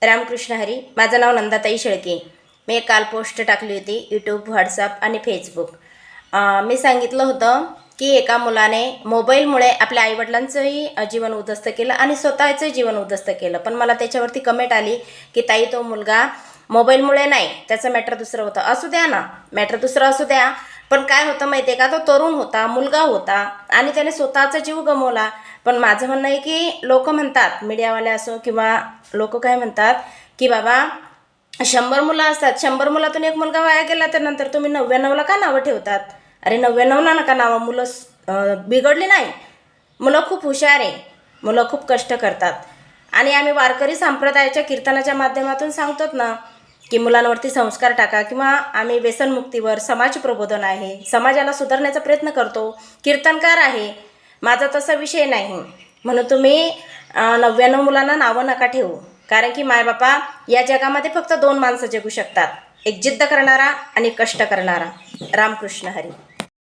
रामकृष्ण हरी. माझं नाव नंदाताई शेळके. मी एक काल पोस्ट टाकली होती यूट्यूब, व्हॉट्सअप आणि फेसबुक. मी सांगितलं होतं की एका मुलाने मोबाईलमुळे आपल्या आईवडिलांचंही जीवन उद्ध्वस्त केलं आणि स्वतःचं जीवन उद्ध्वस्त केलं. पण मला त्याच्यावरती कमेंट आली की ताई, तो मुलगा मोबाईलमुळे नाही, त्याचं मॅटर दुसरं होतं. असू द्या ना, मॅटर दुसरं असू द्या, पण काय होतं माहिती आहे का, तो तरुण होता, मुलगा होता आणि त्याने स्वतःचा जीव गमावला. पण माझं म्हणणं आहे की लोक म्हणतात, मीडियावाले असो किंवा लोक काय म्हणतात की बाबा 100 मुलं असतात, 100 मुलातून एक मुलगा वाया गेला, तर नंतर तुम्ही 99ला का नावं ठेवतात? अरे 99ला नका नावं. मुलं बिघडली नाही, मुलं खूप हुशार आहे, मुलं खूप कष्ट करतात. आणि आम्ही वारकरी संप्रदायाच्या कीर्तनाच्या माध्यमातून सांगतोत ना की मुलांवरती संस्कार टाका, किंवा आम्ही व्यसनमुक्तीवर समाज प्रबोधन आहे, समाजाला सुधारण्याचा प्रयत्न करतो, कीर्तनकार आहे. माझा तसा विषय नाही. म्हणून तुम्ही 99 मुलांना नावं नका ठेवू. कारण की मायबापा या जगामध्ये फक्त 2 माणसं जगू शकतात, एक जिद्द करणारा आणि कष्ट करणारा. रामकृष्ण हरी.